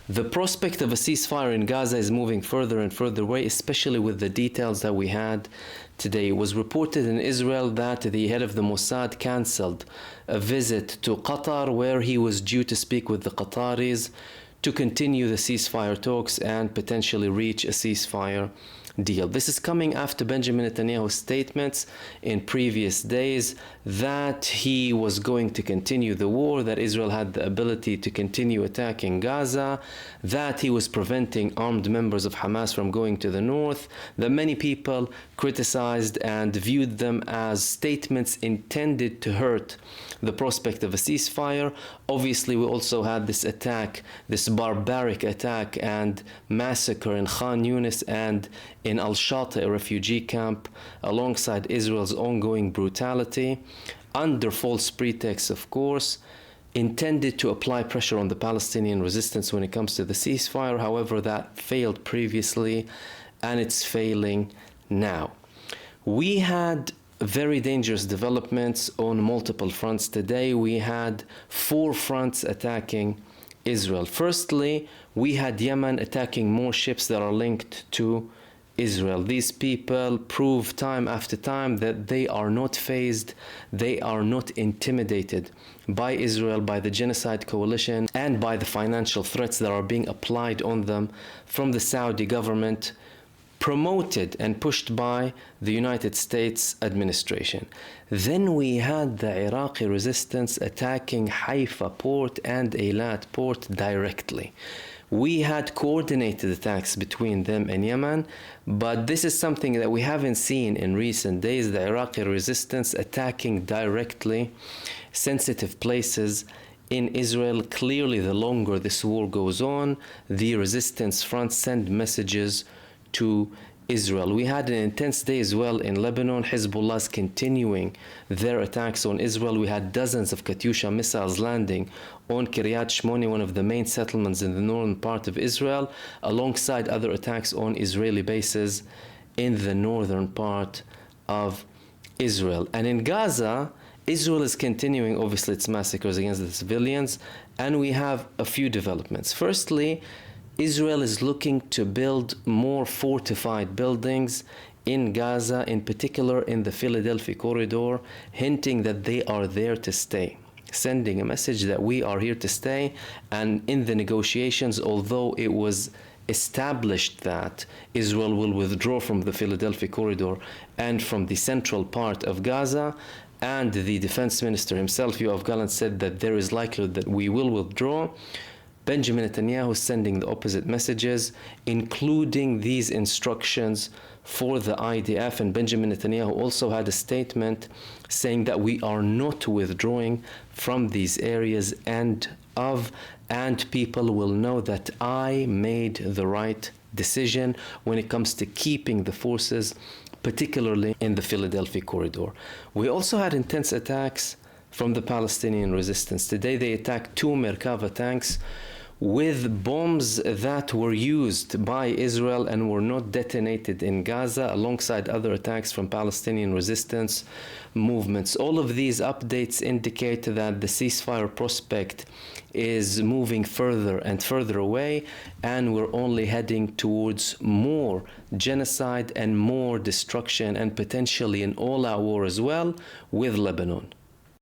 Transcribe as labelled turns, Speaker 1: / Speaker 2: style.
Speaker 1: The prospect of a ceasefire in Gaza is moving further and further away, especially with the details that we had today. It was reported in Israel that the head of the Mossad cancelled a visit to Qatar, where he was due to speak with the Qataris to continue the ceasefire talks and potentially reach a ceasefire deal. This is coming after Benjamin Netanyahu's statements in previous days that he was going to continue the war, that Israel had the ability to continue attacking Gaza, that he was preventing armed members of Hamas from going to the north, that many people criticized and viewed them as statements intended to hurt the prospect of a ceasefire. Obviously, we also had this attack, this barbaric attack and massacre in Khan Yunis and in Al-Shati, a refugee camp, alongside Israel's ongoing brutality, under false pretext, of course, intended to apply pressure on the Palestinian resistance when it comes to the ceasefire. However, that failed previously, and it's failing now. We had very dangerous developments on multiple fronts today. We had 4 fronts attacking Israel. Firstly, we had Yemen attacking more ships that are linked to Israel. These people prove time after time that they are not fazed, they are not intimidated by Israel, by the genocide coalition, and by the financial threats that are being applied on them from the Saudi government, promoted and pushed by the United States administration. Then we had the Iraqi resistance attacking Haifa port and Eilat port directly. We had coordinated attacks between them and Yemen, but this is something that we haven't seen in recent days, the Iraqi resistance attacking directly sensitive places in Israel. Clearly, the longer this war goes on, the resistance fronts send messages to Israel. We had an intense day as well in Lebanon. Hezbollah is continuing their attacks on Israel. We had dozens of Katyusha missiles landing on Kiryat Shmoni, one of the main settlements in the northern part of Israel, alongside other attacks on Israeli bases in the northern part of Israel. And in Gaza, Israel is continuing, obviously, its massacres against the civilians, and we have a few developments. Firstly, Israel is looking to build more fortified buildings in Gaza, in particular in the Philadelphia corridor, hinting that they are there to stay, sending a message that we are here to stay. And in the negotiations, although it was established that Israel will withdraw from the Philadelphia corridor and from the central part of Gaza, and the defense minister himself, Yoav Gallant, said that there is likelihood that we will withdraw, Benjamin Netanyahu is sending the opposite messages, including these instructions for the IDF. And Benjamin Netanyahu also had a statement saying that we are not withdrawing from these areas, and people will know that I made the right decision when it comes to keeping the forces, particularly in the Philadelphia corridor. We also had intense attacks from the Palestinian resistance. Today they attacked 2 Merkava tanks with bombs that were used by Israel and were not detonated in Gaza, alongside other attacks from Palestinian resistance movements. All of these updates indicate that the ceasefire prospect is moving further and further away, and we're only heading towards more genocide and more destruction, and potentially an all-out war as well with Lebanon.